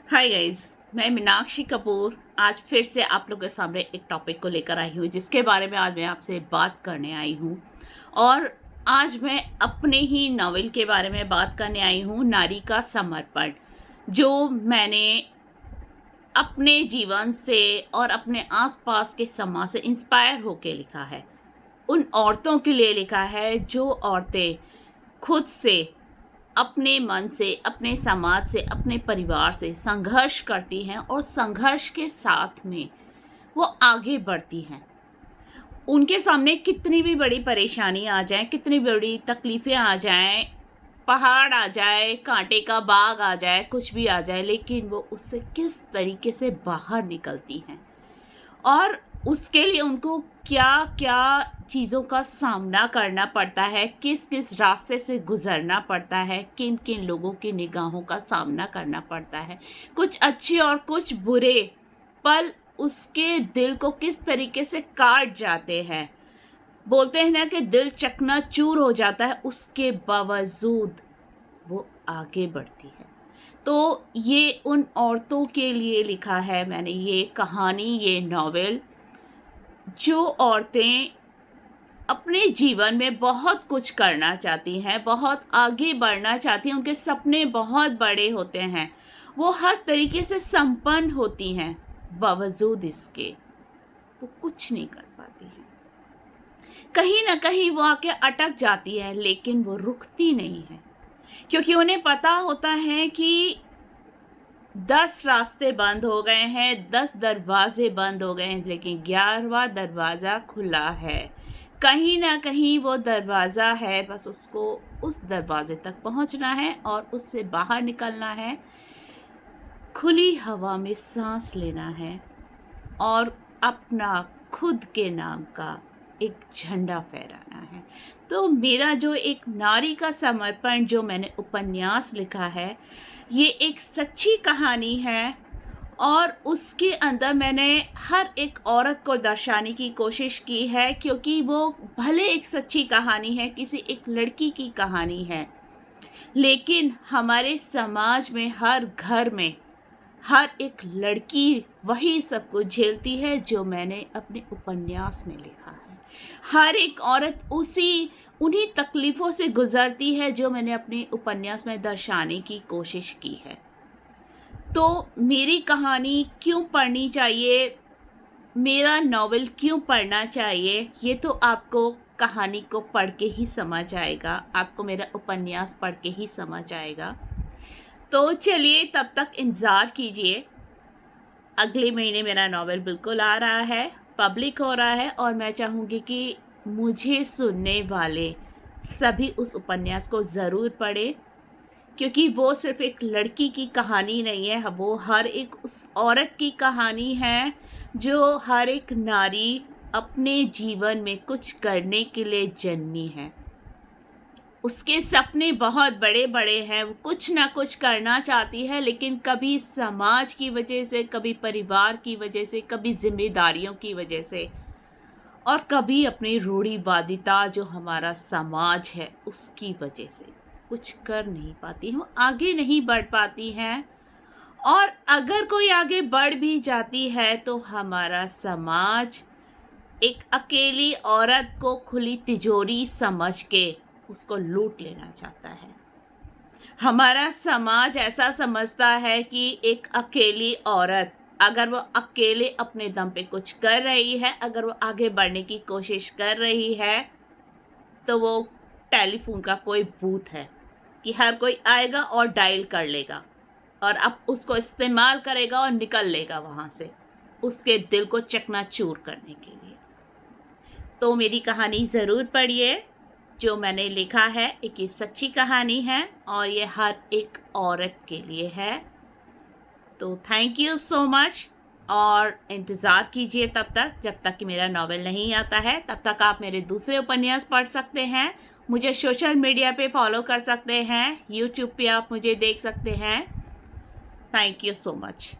Hi guys, मैं मीनाक्षी कपूर आज फिर से आप लोगों के सामने एक टॉपिक को लेकर आई हूँ जिसके बारे में आज मैं आपसे बात करने आई हूँ। और आज मैं अपने ही नॉवेल के बारे में बात करने आई हूँ, नारी का समर्पण, जो मैंने अपने जीवन से और अपने आसपास के समाज से इंस्पायर होकर लिखा है। उन औरतों के लिए लिखा है जो औरतें खुद से, अपने मन से, अपने समाज से, अपने परिवार से संघर्ष करती हैं और संघर्ष के साथ में वो आगे बढ़ती हैं। उनके सामने कितनी भी बड़ी परेशानी आ जाए, कितनी बड़ी तकलीफ़ें आ जाएं, पहाड़ आ जाए, कांटे का बाग आ जाए, कुछ भी आ जाए, लेकिन वो उससे किस तरीके से बाहर निकलती हैं और उसके लिए उनको क्या क्या चीज़ों का सामना करना पड़ता है, किस किस रास्ते से गुज़रना पड़ता है, किन किन लोगों की निगाहों का सामना करना पड़ता है, कुछ अच्छे और कुछ बुरे पल उसके दिल को किस तरीके से काट जाते हैं। बोलते हैं ना कि दिल चकनाचूर हो जाता है, उसके बावजूद वो आगे बढ़ती है। तो ये उन औरतों के लिए लिखा है मैंने ये कहानी, ये नॉवेल, जो औरतें अपने जीवन में बहुत कुछ करना चाहती हैं, बहुत आगे बढ़ना चाहती हैं, उनके सपने बहुत बड़े होते हैं, वो हर तरीके से संपन्न होती हैं, बावजूद इसके वो कुछ नहीं कर पाती हैं। कहीं ना कहीं वो आके अटक जाती है, लेकिन वो रुकती नहीं है, क्योंकि उन्हें पता होता है कि 10 रास्ते बंद हो गए हैं, 10 दरवाजे बंद हो गए हैं, लेकिन 11वां दरवाज़ा खुला है। कहीं ना कहीं वो दरवाज़ा है, बस उसको उस दरवाजे तक पहुंचना है और उससे बाहर निकलना है, खुली हवा में सांस लेना है और अपना खुद के नाम का एक झंडा फहराना है। तो मेरा जो एक नारी का समर्पण जो मैंने उपन्यास लिखा है, ये एक सच्ची कहानी है और उसके अंदर मैंने हर एक औरत को दर्शाने की कोशिश की है, क्योंकि वो भले एक सच्ची कहानी है, किसी एक लड़की की कहानी है, लेकिन हमारे समाज में हर घर में हर एक लड़की वही सब कुछ झेलती है जो मैंने अपने उपन्यास में लिखा है। हर एक औरत उन्हीं तकलीफ़ों से गुज़रती है जो मैंने अपने उपन्यास में दर्शाने की कोशिश की है। तो मेरी कहानी क्यों पढ़नी चाहिए, मेरा नॉवेल क्यों पढ़ना चाहिए, ये तो आपको कहानी को पढ़ के ही समझ आएगा, आपको मेरा उपन्यास पढ़ के ही समझ आएगा। तो चलिए, तब तक इंतज़ार कीजिए। अगले महीने मेरा नॉवेल बिल्कुल आ रहा है, पब्लिक हो रहा है, और मैं चाहूँगी कि मुझे सुनने वाले सभी उस उपन्यास को ज़रूर पढ़ें, क्योंकि वो सिर्फ़ एक लड़की की कहानी नहीं है, वो हर एक उस औरत की कहानी है जो हर एक नारी अपने जीवन में कुछ करने के लिए जन्मी है। उसके सपने बहुत बड़े बड़े हैं, वो कुछ ना कुछ करना चाहती है, लेकिन कभी समाज की वजह से, कभी परिवार की वजह से, कभी जिम्मेदारियों की वजह से, और कभी अपनी रूढ़िवादिता जो हमारा समाज है उसकी वजह से कुछ कर नहीं पाती हैं, वो आगे नहीं बढ़ पाती हैं। और अगर कोई आगे बढ़ भी जाती है तो हमारा समाज एक अकेली औरत को खुली तिजोरी समझ के उसको लूट लेना चाहता है। हमारा समाज ऐसा समझता है कि एक अकेली औरत, अगर वो अकेले अपने दम पे कुछ कर रही है, अगर वो आगे बढ़ने की कोशिश कर रही है, तो वो टेलीफोन का कोई बूथ है कि हर कोई आएगा और डायल कर लेगा और अब उसको इस्तेमाल करेगा और निकल लेगा वहाँ से, उसके दिल को चकनाचूर करने के लिए। तो मेरी कहानी ज़रूर पढ़िए, जो मैंने लिखा है एक ये सच्ची कहानी है और ये हर एक औरत के लिए है। तो थैंक यू सो मच, और इंतज़ार कीजिए तब तक, जब तक कि मेरा नॉवेल नहीं आता है। तब तक आप मेरे दूसरे उपन्यास पढ़ सकते हैं, मुझे सोशल मीडिया पे फॉलो कर सकते हैं, यूट्यूब पे आप मुझे देख सकते हैं। Thank you so much.